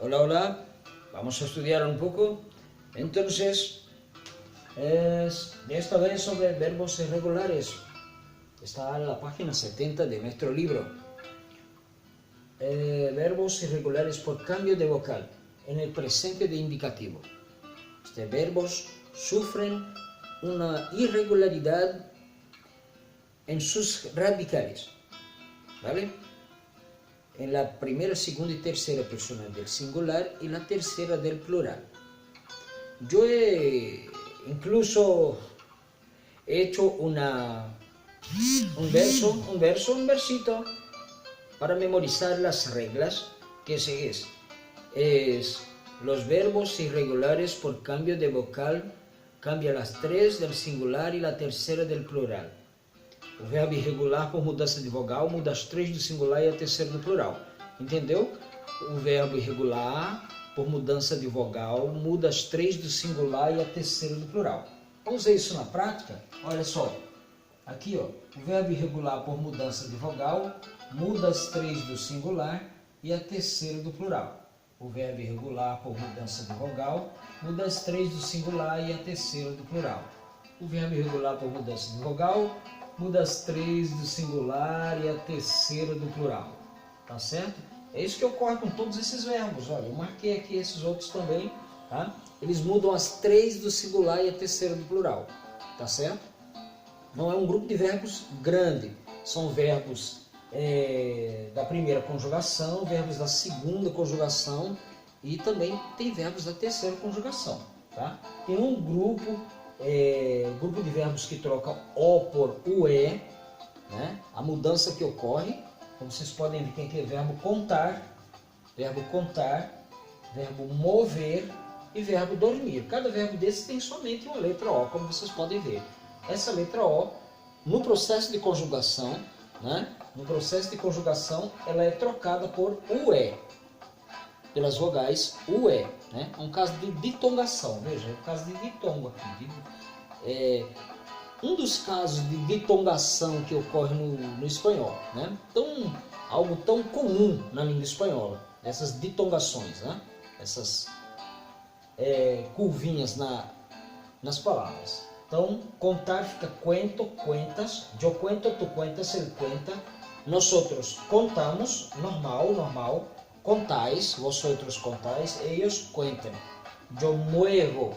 Hola, hola. Vamos a estudiar un poco. Entonces, esta vez sobre verbos irregulares. Está en la página 70 de nuestro libro. Verbos irregulares por cambio de vocal en el presente de indicativo. Estos verbos sufren una irregularidad en sus radicales, ¿vale? En la primera, segunda y tercera persona del singular y la tercera del plural. Yo incluso he hecho un versito para memorizar las reglas, que es los verbos irregulares por cambio de vocal, cambia las tres del singular y la tercera del plural. O verbo irregular por mudança de vogal muda as três do singular e a terceira do plural. Entendeu? O verbo irregular por mudança de vogal muda as três do singular e a terceira do plural. Vamos ver isso na prática? Olha só. Aqui, ó, o verbo irregular por mudança de vogal muda as três do singular e a terceira do plural. O verbo irregular por mudança de vogal muda as três do singular e a terceira do plural. O verbo irregular por mudança de vogal muda as três do singular e a terceira do plural. Tá certo? É isso que ocorre com todos esses verbos. Olha, eu marquei aqui esses outros também, tá? Eles mudam as três do singular e a terceira do plural. Tá certo? Não é um grupo de verbos grande. São verbos da primeira conjugação, verbos da segunda conjugação e também tem verbos da terceira conjugação. Tá? Tem um grupo de verbos que trocam O por UE, né? A mudança que ocorre, como vocês podem ver, tem aqui o verbo contar, verbo mover e verbo dormir. Cada verbo desse tem somente uma letra O, como vocês podem ver. Essa letra O, no processo de conjugação, né? No processo de conjugação, ela é trocada por UE, pelas vogais UE, né? É um caso de ditongação, veja, é um caso de ditongo aqui. Um dos casos de ditongação que ocorre no espanhol, né? Algo tão comum na língua espanhola, essas ditongações, né? Essas curvinhas nas palavras. Então, contar fica cuento, cuentas, yo cuento, tu cuentas, él cuenta, nosotros contamos, normal, contáis, vosotros contáis, ellos cuentan. Yo muevo,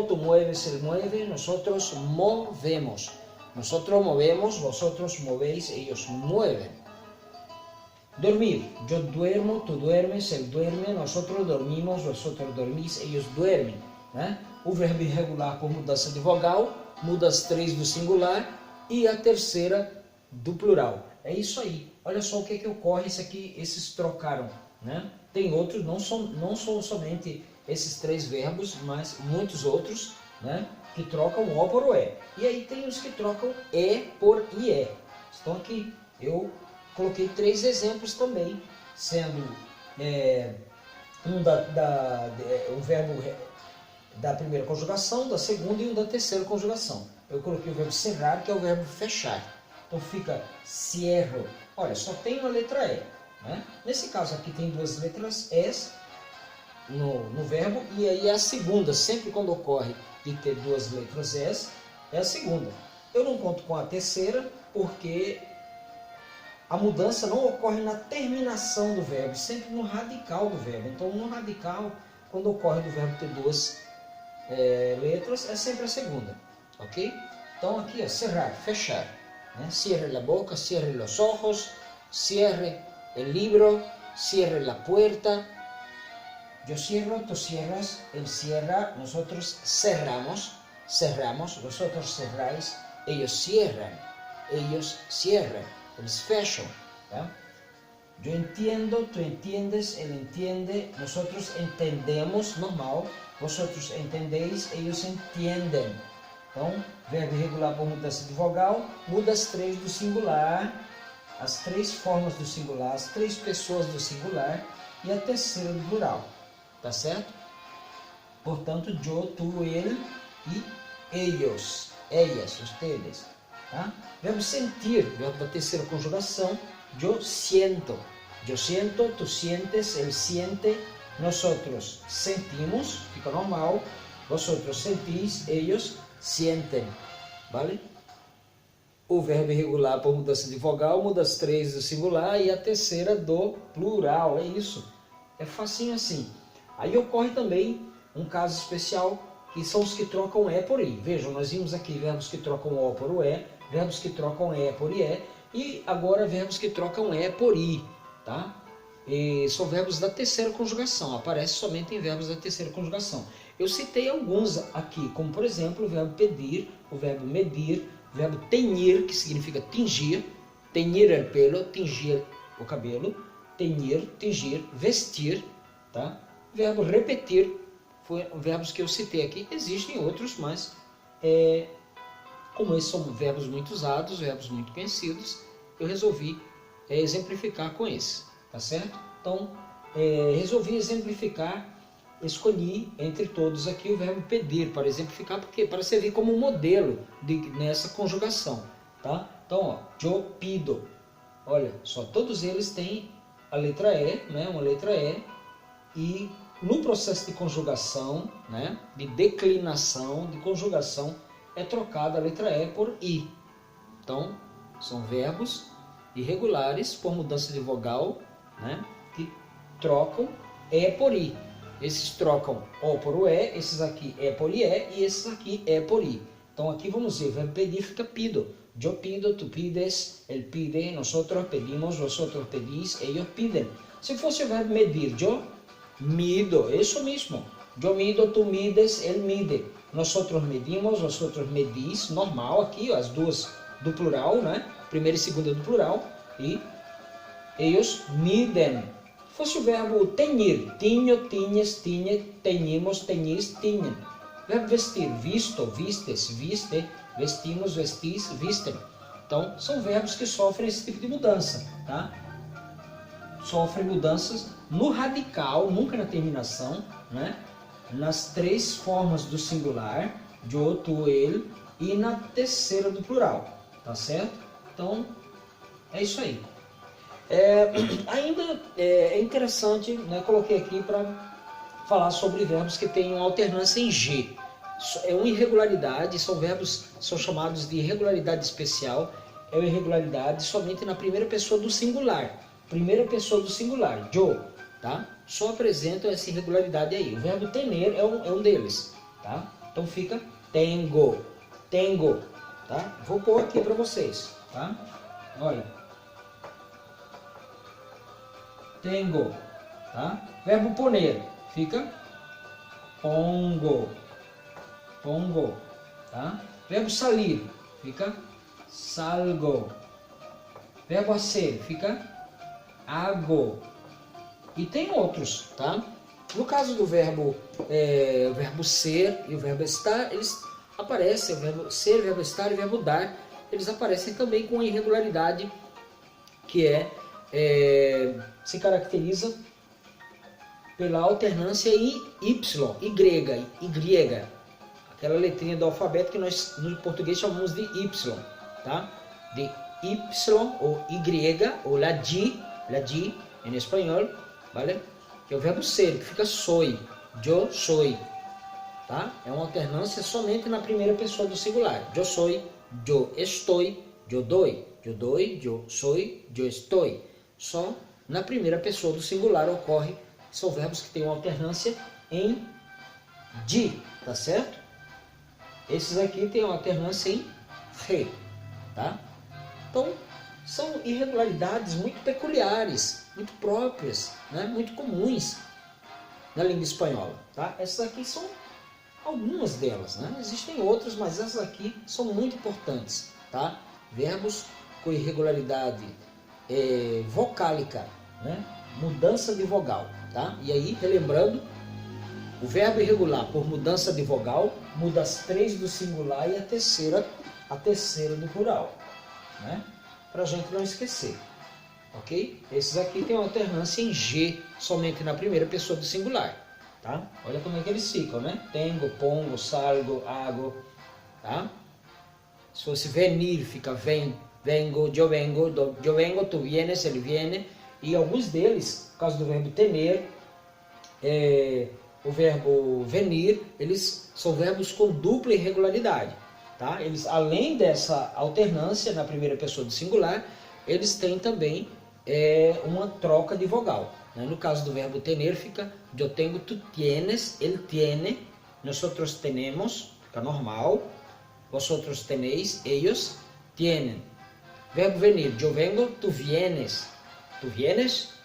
tú mueves, él mueve, nosotros movemos. Nosotros movemos, vosotros movéis, ellos mueven. Dormir, yo duermo, tú duermes, él duerme, nosotros dormimos, vosotros dormís, ellos duermen. Né? O verbo irregular por mudança de vogal muda as três do singular e a terceira do plural. É isso aí. Olha só o que ocorre. Isso aqui, esses trocaram. Né? Tem outros, não são somente esses três verbos, mas muitos outros, né, que trocam O por UE. E aí tem os que trocam E por IE. Então aqui eu coloquei três exemplos também, sendo um verbo da primeira conjugação, da segunda e um da terceira conjugação. Eu coloquei o verbo cerrar, que é o verbo fechar. Então fica cierro. Olha, só tem uma letra E. Né? Nesse caso aqui tem duas letras Es no verbo, e aí é a segunda. Sempre quando ocorre de ter duas letras Es, é a segunda. Eu não conto com a terceira, porque a mudança não ocorre na terminação do verbo, sempre no radical do verbo. Então, no radical, quando ocorre do verbo ter duas letras, é sempre a segunda, ok? Então aqui é cerrar, fechar, né? Cierre la boca, cierre los ojos, cierre el libro, cierre la puerta. Yo cierro, tú cierras, él cierra, nosotros cerramos, vosotros cerráis, ellos cierran, eles fecham, tá? Yo entiendo, tú entiendes, él entiende, nosotros entendemos, normal, vosotros entendéis, ellos entiendem. Então, verbo irregular por mudança de vogal, muda as três do singular, as três formas do singular, as três pessoas do singular e a terceira do plural. Tá certo? Portanto, yo, tú, él e ellos, ellas, ustedes. Tá? Verbo sentir, verbo da terceira conjugação, yo siento, tú sientes, él siente, nosotros sentimos, fica normal, vosotros sentís, ellos sienten, vale? O verbo irregular por mudança de vogal muda as 3 do singular e a terceira do plural, é isso. É facinho assim. Aí ocorre também um caso especial, que são os que trocam E por I. Vejam, nós vimos aqui verbos que trocam O por o E, verbos que trocam E por IE, e agora verbos que trocam E por I, tá? E são verbos da terceira conjugação, aparece somente em verbos da terceira conjugação. Eu citei alguns aqui, como por exemplo o verbo pedir, o verbo medir, o verbo teñir, que significa tingir, teñir el pelo, tingir o cabelo, teñir, tingir, vestir, tá? O verbo repetir, foi verbos que eu citei aqui, existem outros, mas como esses são verbos muito usados, verbos muito conhecidos, eu resolvi exemplificar com esse, tá certo? Então, resolvi exemplificar, escolhi entre todos aqui o verbo pedir, para exemplificar, porque para servir como um modelo nessa conjugação, tá? Então, ó, yo pido, olha só, todos eles têm a letra E, né, uma letra E, e no processo de conjugação, né, de declinação, de conjugação, é trocada a letra E por I. Então, são verbos irregulares por mudança de vogal, né, que trocam E por I. Esses trocam O por o E, esses aqui E por IE e esses aqui E por I. Então aqui vamos ver, o verbo pedir fica pido. Yo pido, tu pides, él pide, nosotros pedimos, vosotros pedís, ellos piden. Se fosse o verbo medir, yo mido, isso mesmo. Yo mido, tu mides, él mide. Nosotros medimos, vosotros medís, normal aqui, ó, as duas do plural, né? Primeira e segunda do plural. E ellos miden. Fosse o verbo teñir, tinho, tinhes, tinhe, teñimos, teñis, tinhem. Verbo vestir, visto, vistes, viste, vestimos, vestis, vistem. Então, são verbos que sofrem esse tipo de mudança, tá? Sofrem mudanças no radical, nunca na terminação, né? Nas 3 formas do singular, yo, tu, ele, e na terceira do plural, tá certo? Então, é isso aí. Ainda é interessante, né, coloquei aqui para falar sobre verbos que têm uma alternância em G. É uma irregularidade, são verbos, são chamados de irregularidade especial, é uma irregularidade somente na primeira pessoa do singular. Primeira pessoa do singular, yo, tá? Só apresentam essa irregularidade aí. O verbo tener é um deles, tá? Então fica tengo, tengo, tá? Vou pôr aqui para vocês, tá? Olha. Tengo, tá? Verbo poner, fica pongo, pongo, tá? Verbo salir, fica salgo. Verbo hacer, fica hago. E tem outros, tá? No caso do verbo, o verbo ser e o verbo estar, eles aparecem, o verbo ser, o verbo estar e o verbo dar, eles aparecem também com irregularidade, que se caracteriza pela alternância Y, aquela letrinha do alfabeto que nós no português chamamos de Y, tá? De Y ou Y, ou la G em espanhol, vale? Que é o verbo ser, que fica soy, yo soy, tá? É uma alternância somente na primeira pessoa do singular. Yo soy, yo estoy, yo doy, yo soy, yo estoy. Só na primeira pessoa do singular ocorre, são verbos que têm uma alternância em di, tá certo? Esses aqui têm uma alternância em re, tá? Então, são irregularidades muito peculiares, muito próprias, né? Muito comuns na língua espanhola, tá? Essas aqui são algumas delas, né? Existem outras, mas essas aqui são muito importantes, tá? Verbos com irregularidade vocálica, né? Mudança de vogal, tá? E aí, relembrando, o verbo irregular por mudança de vogal muda as 3 do singular e a terceira do plural, né? Para a gente não esquecer, ok? Esses aqui têm uma alternância em G, somente na primeira pessoa do singular, tá? Olha como é que eles ficam, né? Tengo, pongo, salgo, hago, tá? Se fosse venir, fica vengo, yo vengo, tu vienes, ele viene. E alguns deles, por causa do verbo temer, o verbo venir, eles são verbos com dupla irregularidade. Tá? Eles, além dessa alternância na primeira pessoa do singular, eles têm também uma troca de vogal. Né? No caso do verbo tener, fica eu tenho, tu tienes, ele tiene, nosotros tenemos, fica normal, vosotros tenéis, ellos tienen. Verbo venir, eu vengo, tu vienes,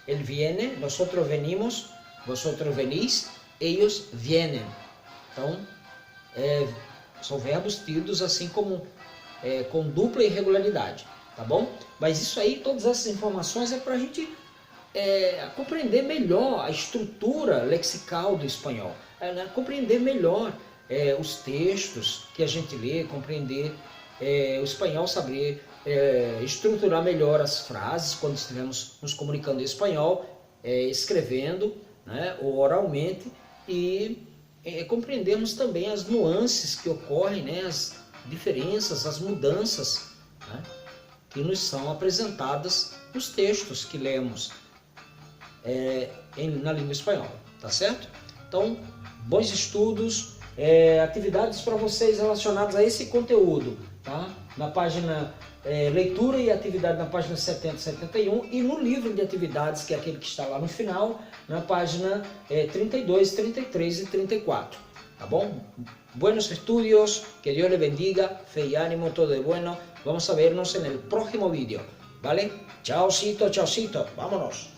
ele viene, nosotros venimos, vosotros venís, ellos vienen. Então, são verbos tidos assim como com dupla irregularidade, tá bom? Mas isso aí, todas essas informações é para a gente compreender melhor a estrutura lexical do espanhol, né? Compreender melhor os textos que a gente lê, compreender o espanhol, saber estruturar melhor as frases quando estivermos nos comunicando em espanhol, escrevendo, né, ou oralmente, e compreendermos também as nuances que ocorrem, né, as diferenças, as mudanças, né, que nos são apresentadas nos textos que lemos na língua espanhola, tá certo? Então, bons estudos, atividades para vocês relacionadas a esse conteúdo, tá? Na página leitura e atividade na página 70 e 71 e no livro de atividades, que é aquele que está lá no final, na página 32, 33 e 34, tá bom? Buenos estudios, que Dios les bendiga, fe y ánimo, todo de bueno. Vamos a vernos en el próximo vídeo, ¿vale? Chaucito, chaucito, vámonos.